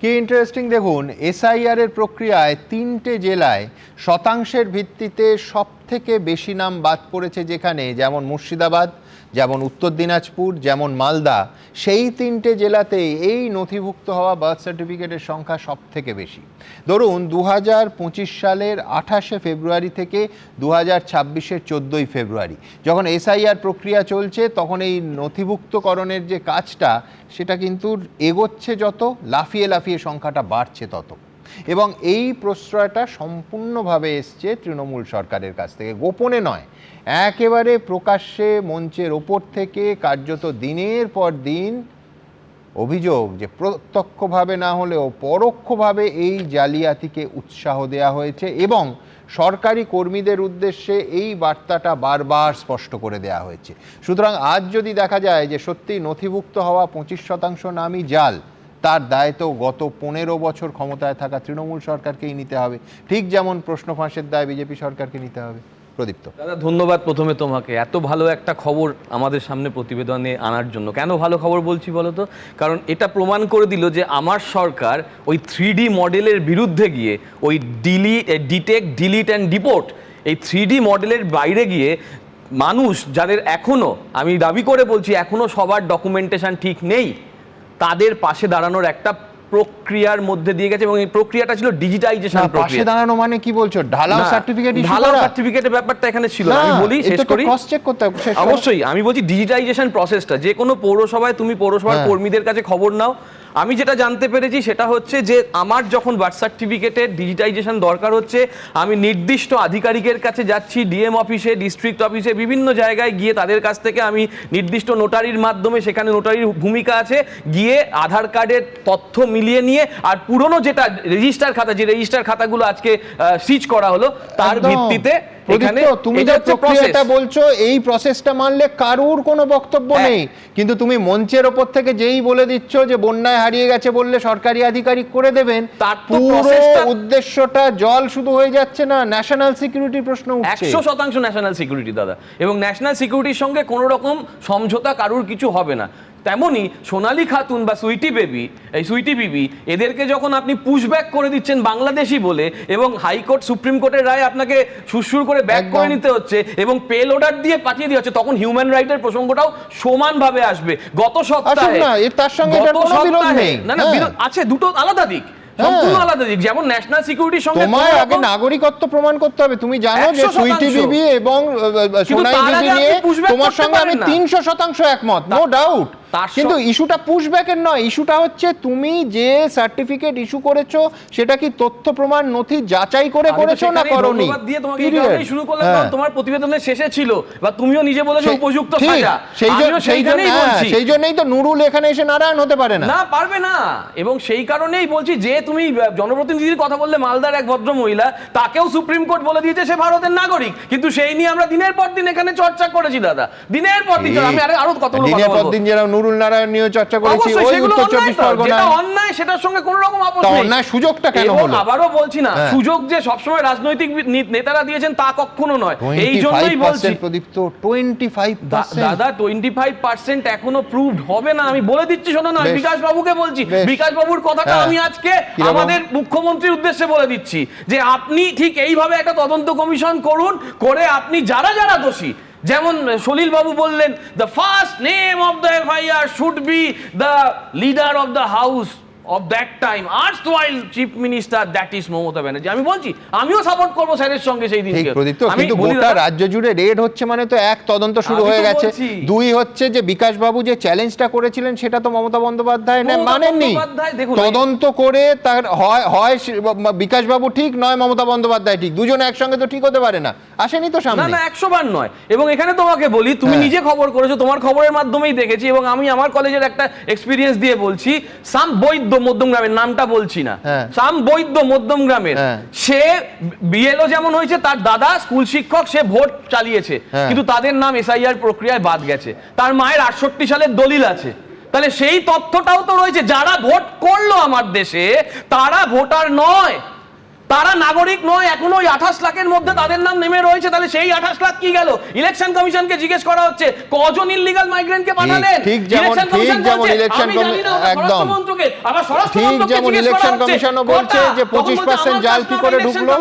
কি ইন্টারেস্টিং দেখুন, এসআইআর এর প্রক্রিয়ায় 3টে জেলায় শতাংশের ভিত্তিতে সব থেকে বেশি নাম বাদ পড়েছে, যেখানে যেমন মুর্শিদাবাদ, যেমন উত্তর দিনাজপুর, যেমন মালদা, সেই 3টে জেলাতেই এই নথিভুক্ত হওয়া বার্থ সার্টিফিকেটের সংখ্যা সব থেকে বেশি। ধরুন 2025 সালের 28শে ফেব্রুয়ারি থেকে 2026-এর 14ই ফেব্রুয়ারি যখন এসআইআর প্রক্রিয়া চলছে, তখন এই নথিভুক্তকরণের যে কাজটা সেটা কিন্তু এগোচ্ছে, যত লাফিয়ে লাফিয়ে সংখ্যাটা বাড়ছে তত। এবং এই প্রশ্রয়টা সম্পূর্ণভাবে এসছে তৃণমূল সরকারের কাছ থেকে, গোপনে নয়, একেবারে প্রকাশ্যে মঞ্চের ওপর থেকে কার্যত দিনের পর দিন অভিযোগ যে প্রত্যক্ষভাবে না হলেও পরোক্ষভাবে এই জালিয়াতিকে উৎসাহ দেওয়া হয়েছে এবং সরকারি কর্মীদের উদ্দেশ্যে এই বার্তাটা বারবার স্পষ্ট করে দেওয়া হয়েছে। সুতরাং আজ যদি দেখা যায় যে সত্যি নথিভুক্ত হওয়া 25% নামই জাল, তার দায় তো গত 15 বছর ক্ষমতায় থাকা তৃণমূল সরকারকেই নিতে হবে, ঠিক যেমন প্রশ্ন ফাঁসের দায় বিজেপি সরকারকে নিতে হবে। প্রদীপ্ত, দাদা ধন্যবাদ প্রথমে তোমাকে এত ভালো একটা খবর আমাদের সামনে প্রতিবেদনে আনার জন্য। কেন ভালো খবর বলছি বলো তো? কারণ এটা প্রমাণ করে দিল যে আমার সরকার ওই 3D মডেলের বিরুদ্ধে গিয়ে ওই ডিটেক্ট, ডিলিট অ্যান্ড ডিপোর্ট, এই 3D মডেলের বাইরে গিয়ে মানুষ যাদের এখনো, আমি দাবি করে বলছি এখনো সবার ডকুমেন্টেশন ঠিক নেই, তাদের পাশে দাঁড়ানোর একটা প্রক্রিয়ার মধ্যে দিয়ে গেছে। এবং এই প্রক্রিয়াটা ছিল ডিজিটাইজেশন প্রক্রিয়া। পাশে দাঁড়ানো মানে কি বলছো? ঢালাও সার্টিফিকেট ইস্যু করা? ঢালাও সার্টিফিকেটের ব্যাপারটা এখানে ছিল না। আমি বলি শেষ করি, ক্রস চেক করতে হবে। অবশ্যই আমি বলছি ডিজিটাইজেশন প্রসেসটা, যে কোনো পৌরসভায় তুমি পৌরসভার কর্মীদের কাছে খবর নাও, আমি যেটা জানতে পেরেছি সেটা হচ্ছে যে আমার যখন বার্থ সার্টিফিকেটের ডিজিটাইজেশন দরকার হচ্ছে, আমি নির্দিষ্ট আধিকারিকের কাছে যাচ্ছি, ডিএম অফিসে, ডিস্ট্রিক্ট অফিসে, বিভিন্ন জায়গায় গিয়ে তাদের কাছ থেকে আমি নির্দিষ্ট নোটারির মাধ্যমে, সেখানে নোটারির ভূমিকা আছে, গিয়ে আধার কার্ডের তথ্য মিলিয়ে নিয়ে আর পুরনো যেটা রেজিস্টার খাতা, যে রেজিস্টার খাতাগুলো আজকে সিজ করা হলো, তার ভিত্তিতে তুমি যে প্রক্রিয়াটা বলছো, এই প্রসেসটা মানলে কারুর কোনো বক্তব্য নেই, কিন্তু তুমি মঞ্চের ওপর থেকে যেই বলে দিচ্ছ যে বন্যায় হারিয়ে গেছে বললে সরকারি আধিকারিক করে দেবেন, তার পুরো উদ্দেশ্যটা জল শুধু হয়ে যাচ্ছে না, ন্যাশনাল সিকিউরিটির প্রশ্ন উঠছে। 100% ন্যাশনাল সিকিউরিটি দাদা, এবং ন্যাশনাল সিকিউরিটির সঙ্গে কোনো রকম সমঝোতা কারুর কিছু হবে না। তেমনি সোনালী খাতুন বা সুইটি বিবি এদেরকে যখন আপনি পুশব্যাক করে দিচ্ছেন বাংলাদেশি বলে, এবং হাইকোর্ট সুপ্রিম কোর্টের রায় আপনাকে সুরসুর করে ব্যাক করে নিতে হচ্ছে এবং পেল অর্ডার দিয়ে পাঠিয়ে দিয়ে হচ্ছে, তখন হিউম্যান রাইটের প্রসঙ্গটাও সমানভাবে আসবে। গত সপ্তাহে তার সঙ্গে কোনো বিরোধ নেই, না বিরোধ আছে, দুটো আলাদা দিক, সম্পূর্ণ আলাদা দিক। যেমন ন্যাশনাল সিকিউরিটির সঙ্গে তোমার আগে নাগরিকত্ব প্রমাণ করতে হবে। তুমি জানো যে সুইটি বিবি এবং সোনাই বিবি নিয়ে তোমার সঙ্গে আমি 300% একমত, নো ডাউট। কিন্তু ইস্যুটা পুশব্যাকের নয়, ইস্যুটা হচ্ছে তুমি যে সার্টিফিকেট ইস্যু করেছো সেটা কি তথ্য প্রমাণ নথি যাচাই করে করেছো না করোনি। দিয়ে তোমাকে এই কারণেই শুরু করলাম, কারণ তোমার প্রতিবেদনের শেষে ছিল, বা তুমিও নিজে বলেছো উপযুক্ত সাজা। সেই জন্যই তো নুরুল এখানে এসে নারায়ণ হতে পারে না, পারবে না। এবং সেই কারণেই বলছি যে তুমি জনপ্রতিনিধির কথা বললে, মালদার এক ভদ্র মহিলা, তাকেও সুপ্রিম কোর্ট বলে দিয়েছে সে ভারতের নাগরিক, কিন্তু সেই নিয়ে আমরা দিনের পর দিন এখানে চর্চা করেছি দাদা, দিনের পর দিন। আমি আরো কত দিনের পর দিন যারা নুরুল নারায়ণ নিয়ে চর্চা করেছি, ওই উত্তর 24 পরগনা, যেটা অন্যায় সেটার সঙ্গে কোনো রকম আপোষ নেই। অন্যায় সুযোগটা কেন হলো? আবারও বলছি না, সুযোগ যে সবসময় রাজনৈতিক নেতারা দিয়েছেন তা কখনো নয়। এই জন্যই বলছি প্রদীপ্ত 25%, দাদা 25% এখনো প্রুভড হবে না। আমি বলে দিচ্ছি, শোনো না, বিকাশ বাবুকে বলছি, বিকাশ বাবুর কথাটা আমি আজকে আমাদের মুখ্যমন্ত্রীর উদ্দেশ্যে বলে দিচ্ছি যে আপনি ঠিক এইভাবে একটা তদন্ত কমিশন করুন, করে আপনি যারা যারা দোষী, যেমন সলিল বাবু বললেন, the first name of the FIR should be the leader of the house of that time erstwhile chief minister, that is Mamata Banerjee. আমি বলছি, আমিও সাপোর্ট করব স্যারের সঙ্গে সেই দিনকে। কিন্তু গোটা রাজ্য জুড়ে রেড হচ্ছে মানে তো এক, তদন্ত শুরু হয়ে গেছে। দুই হচ্ছে যে বিকাশ বাবু যে চ্যালেঞ্জটা করেছিলেন সেটা তো মমতা বন্দ্যোপাধ্যায় মানেননি। তদন্ত করে তার হয় বিকাশ বাবু ঠিক, নয় মমতা বন্দ্যোপাধ্যায় ঠিক, দুজনে একসঙ্গে তো ঠিক হতে পারে না। আসেনি তো সামনে, না 100 বার নয়। এবং এখানে তোমাকে বলি, তুমি নিজে খবর করেছো, তোমার খবরের মাধ্যমেই দেখেছি, এবং আমি আমার কলেজের একটা এক্সপিরিয়েন্স দিয়ে বলছি, সাম বৈদ্য মধ্যমগ্রামের, নামটা বলছি না, সাম বৈদ্য মধ্যমগ্রামের, সে বিএলও যেমন হয়েছে, তার দাদা স্কুল শিক্ষক, সে ভোট চালিয়েছে, কিন্তু তাদের নাম এসআইআর প্রক্রিয়ায় বাদ গেছে। তার মায়ের 68 সালের দলিল আছে। তাহলে সেই তথ্যটাও তো রয়েছে, যারা ভোট করলো আমার দেশে তারা ভোটার নয়, তারা নাগরিক নয় এখনো ওই 28 লাখের মধ্যে তাদের নাম নেমে রয়েছে। তাহলে সেই 28 লাখ কি গেল? ইলেকশন কমিশনকে জিজ্ঞেস করা হচ্ছে কজন ইললিগাল মাইগ্রেন্টকে পাঠালেন। ইলেকশন কমিশনও বলছে যে 25% জাল কি করে ঢুকলো।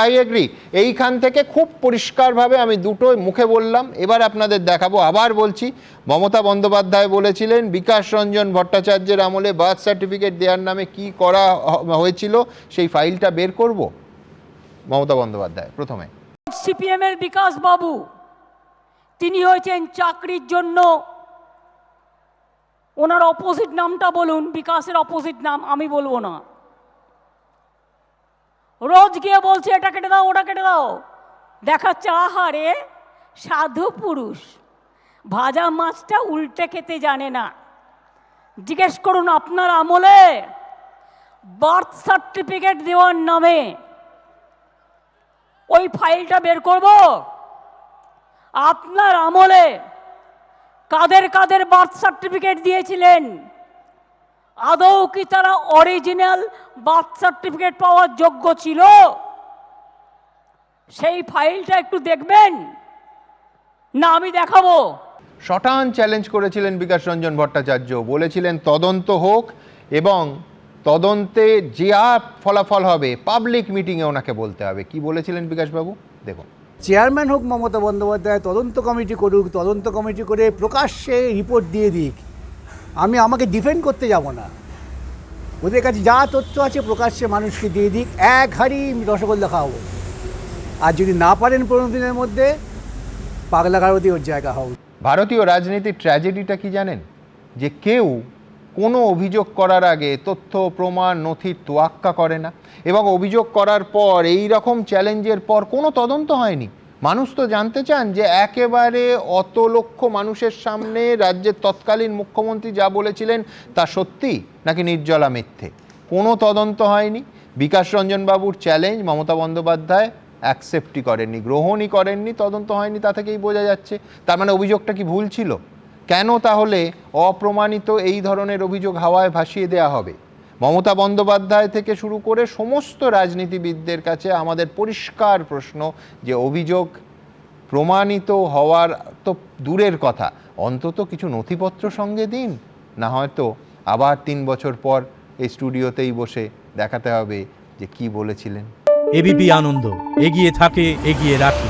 I agree. এইখান থেকে খুব পরিষ্কারভাবে আমি দুটো মুখে বললাম, এবার আপনাদের দেখাবো। আবার বলছি, মমতা বন্দ্যোপাধ্যায় বলেছিলেন বিকাশ রঞ্জন ভট্টাচার্যের আমলে বার্থ সার্টিফিকেট দেওয়ার নামে কি করা হয়েছিল সেই ফাইলটা বের করব। মমতা বন্দ্যোপাধ্যায় প্রথমে, সিপিএম এর বিকাশ বাবু, তিনি হয়েছেন চাকরির জন্য, ওনার অপোজিট নামটা বলুন, বিকাশের অপোজিট নাম আমি বলবো না। রোজ গিয়ে বলছে এটা কেটে দাও ওটা কেটে দাও, দেখাচ্ছে আহারে সাধু পুরুষ, ভাজা মাছটা উল্টে খেতে জানে না। জিজ্ঞেস করুন আপনার আমলে বার্থ সার্টিফিকেট দেওয়ার নামে ওই ফাইলটা বের করব? আপনার আমলে কাদের কাদের বার্থ সার্টিফিকেট দিয়েছিলেন? আদৌ কি তারা অরিজিনাল বার্থ সার্টিফিকেট পাওয়ার যোগ্য ছিল? সেই ফাইলটা একটু দেখবেন না আমি দেখাবো? শটান চ্যালেঞ্জ করেছিলেন বিকাশ রঞ্জন ভট্টাচার্য, বলেছিলেন তদন্ত হোক এবং তদন্তে যা ফলাফল হবে পাবলিক মিটিংয়ে ওনাকে বলতে হবে। কি বলেছিলেন বিকাশবাবু দেখুন। চেয়ারম্যান হোক মমতা বন্দ্যোপাধ্যায়, তদন্ত কমিটি করুক, তদন্ত কমিটি করে প্রকাশ্যে রিপোর্ট দিয়ে দিক, আমাকে ডিফেন্ড করতে যাব না। ওদের কাছে যা তথ্য আছে প্রকাশ্যে মানুষকে দিয়ে দিক, এক হাঁড়ি রসগোল্লা খাওয়াবো। আর যদি না পারেন 15 দিনের মধ্যে, পাগলা গারদে ওর জায়গা হবে। ভারতীয় রাজনীতির ট্র্যাজেডিটা কি জানেন? যে কেউ কোনো অভিযোগ করার আগে তথ্য প্রমাণ নথির তোয়াক্কা করে না, এবং অভিযোগ করার পর এই রকম চ্যালেঞ্জের পর কোনো তদন্ত হয়নি। মানুষ তো জানতে চান যে একেবারে অত লক্ষ মানুষের সামনে রাজ্যের তৎকালীন মুখ্যমন্ত্রী যা বলেছিলেন তা সত্যি নাকি নির্জলা মিথ্যে। কোনো তদন্ত হয়নি। বিকাশ রঞ্জন বাবুর চ্যালেঞ্জ মমতা বন্দ্যোপাধ্যায় অ্যাকসেপ্টই করেননি, গ্রহণই করেননি, তদন্ত হয়নি, তা থেকেই বোঝা যাচ্ছে। তার মানে অভিযোগটা কি ভুল ছিল? কেন তাহলে অপ্রমাণিত এই ধরনের অভিযোগ হাওয়ায় ভাসিয়ে দেওয়া হবে? মমতা বন্দ্যোপাধ্যায় থেকে শুরু করে সমস্ত রাজনীতিবিদদের কাছে আমাদের পরিষ্কার প্রশ্ন যে অভিযোগ প্রমাণিত হওয়ার তো দূরের কথা, অন্তত কিছু নথিপত্র সঙ্গে দিন, না হয়তো আবার 3 বছর পর এই স্টুডিওতেই বসে দেখাতে হবে যে কি বলেছিলেন। এবিপি আনন্দ, এগিয়ে থাকে, এগিয়ে রাখে।